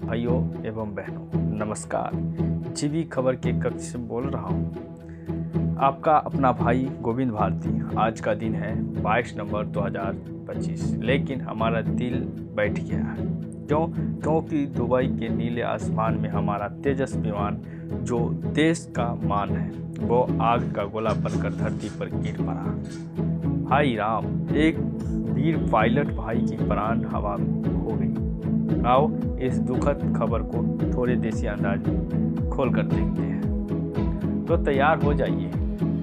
भाइयों एवं बहनों, नमस्कार। जीवी खबर के कक्ष से बोल रहा हूँ। आपका अपना भाई गोविंद भारती। आज का दिन है 22 नवंबर 2025, लेकिन हमारा दिल बैठ गया है। क्योंकि दुबई के नीले आसमान में हमारा तेजस विमान, जो देश का मान है, वो आग का गोला बनकर धरती पर गिर पड़ा। हाय राम, एक वीर पायलट भाई की प्राण हवा हो गई। आओ इस दुखद खबर को थोड़े देसी अंदाज में खोल कर देखते हैं। तो तैयार हो जाइए,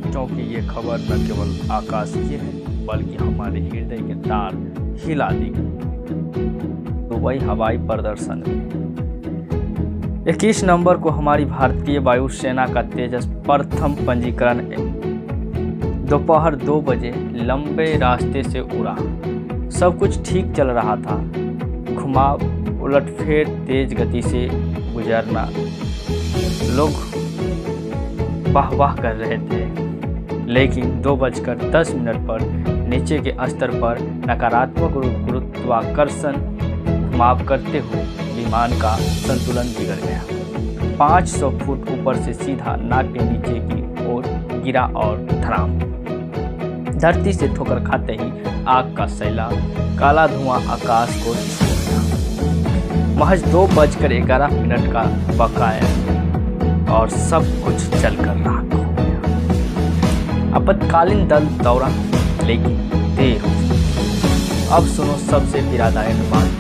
क्योंकि ये खबर न केवल आकाशीय है बल्कि हमारे हृदय के तार हिला देगी। दुबई हवाई प्रदर्शन में 21 नवंबर को हमारी भारतीय वायुसेना का तेजस प्रथम पंजीकरण दोपहर 2 बजे लंबे रास्ते से उड़ा। सब कुछ ठीक चल रहा था। घुमाव, उलटफेर, तेज गति से गुजरना, लोग वाह वाह कर रहे थे। लेकिन 2:10 पर नीचे के स्तर पर नकारात्मक गुरुत्वाकर्षण घुमाव करते हुए विमान का संतुलन बिगड़ गया। 500 फुट ऊपर से सीधा नाक के नीचे की ओर गिरा और धड़ाम। धरती से ठोकर खाते ही आग का सैलाब, काला धुआं आकाश को छू गया। महज 2:11 का बकाया और सब कुछ जलकर राख हो गया। आपातकालीन दल दौड़ा, लेकिन देर हो गई। अब सुनो सबसे पीड़ादायक बात।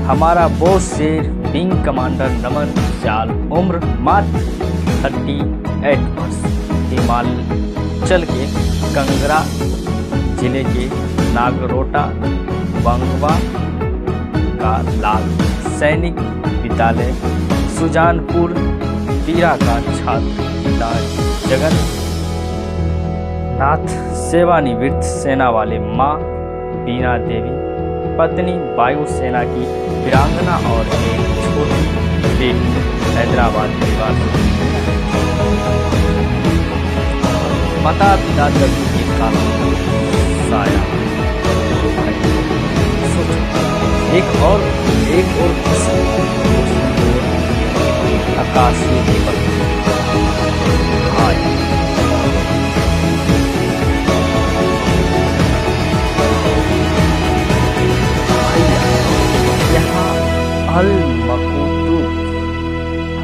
हमारा वो शेर विंग कमांडर नमन चाल, उम्र मात्र 38 वर्ष, हिमाचल के कंगरा जिले के नागरोटा बंगवा का लाल सैनिक विद्यालय सुजानपुर पीरा का छात्र जगन्नाथ सेवानिवृत्त सेना वाले माँ बीना देवी, पत्नी वायुसेना की वीरांगना और एक छोटी बेटी हैदराबाद निवासी। माता पिता दबी के कारण साया एक और आकाशीय दीपक यहाँ अल मकतूब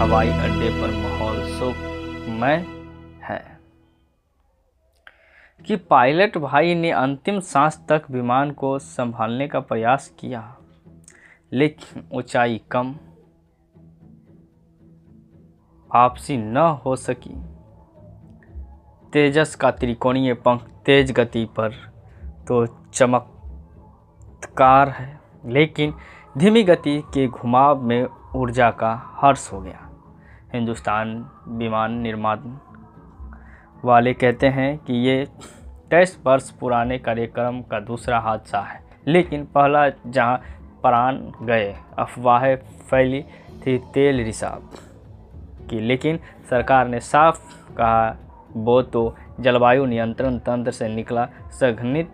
हवाई अड्डे पर माहौल शोकमय है कि पायलट भाई ने अंतिम सांस तक विमान को संभालने का प्रयास किया, लेकिन ऊंचाई कम, वापसी न हो सकी। तेजस का त्रिकोणीय पंख तेज गति पर तो चमत्कार है, लेकिन धीमी गति के घुमाव में ऊर्जा का हर्ष हो गया। हिंदुस्तान विमान निर्माण वाले कहते हैं कि ये 23 वर्ष पुराने कार्यक्रम का दूसरा हादसा है, लेकिन पहला जहां प्राण गए, अफवाहें फैली थी तेल रिसाव की, लेकिन सरकार ने साफ कहा वो तो जलवायु नियंत्रण तंत्र से निकला संघनित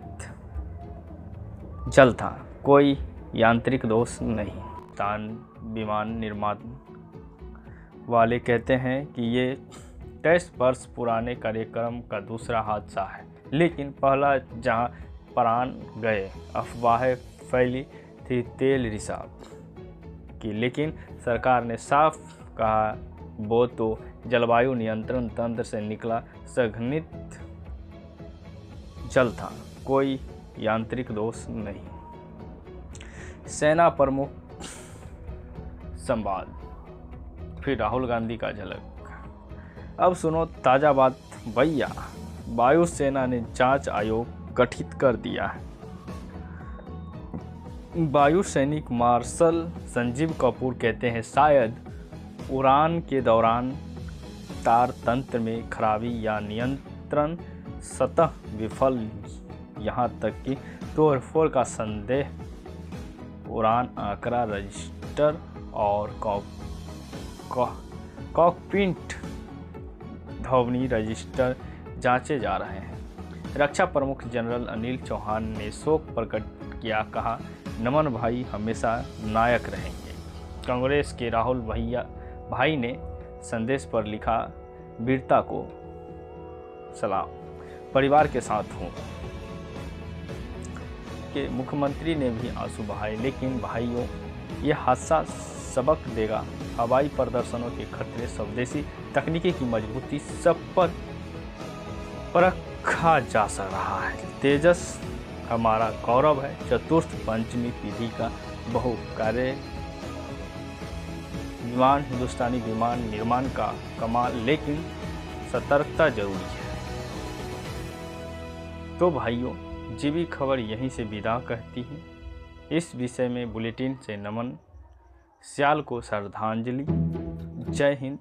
जल था, कोई यांत्रिक दोष नहीं। हिंदुस्तान विमान निर्माण वाले कहते हैं कि ये 23 वर्ष पुराने कार्यक्रम का दूसरा हादसा है, लेकिन पहला जहां प्राण गए, अफवाहें फैली थी तेल रिसाव की, लेकिन सरकार ने साफ कहा वो तो जलवायु नियंत्रण तंत्र से निकला संघनित जल था, कोई यांत्रिक दोष नहीं। सेना प्रमुख संवाद, फिर राहुल गांधी का झलक। अब सुनो ताज़ा बात भैया, वायुसेना ने जांच आयोग गठित कर दिया है। वायु सैनिक मार्शल संजीव कपूर कहते हैं शायद उड़ान के दौरान तार तंत्र में खराबी या नियंत्रण सतह विफल, यहाँ तक कि तोड़फोड़ का संदेह। उड़ान आंकड़ा रजिस्टर और कॉकपिट ध्वनि रजिस्टर जांचे जा रहे हैं। रक्षा प्रमुख जनरल अनिल चौहान ने शोक प्रकट किया, कहा नमन भाई हमेशा नायक रहेंगे। कांग्रेस के राहुल भाई ने संदेश पर लिखा, वीरता को सलाम, परिवार के साथ हूँ। के मुख्यमंत्री ने भी आंसू बहाए। लेकिन भाइयों, यह हादसा सबक देगा। हवाई प्रदर्शनों के खतरे, स्वदेशी तकनीकी की मजबूती, सब पर परखा जा रहा है। तेजस हमारा गौरव है। चतुर्थ पंचमी पीढ़ी का बहुकार्य विमान, हिंदुस्तानी विमान निर्माण का कमाल, लेकिन सतर्कता जरूरी है। तो भाइयों, जीवी खबर यहीं से विदा कहती है। इस विषय में बुलेटिन से नमन, सियाल को श्रद्धांजलि। जय हिंद।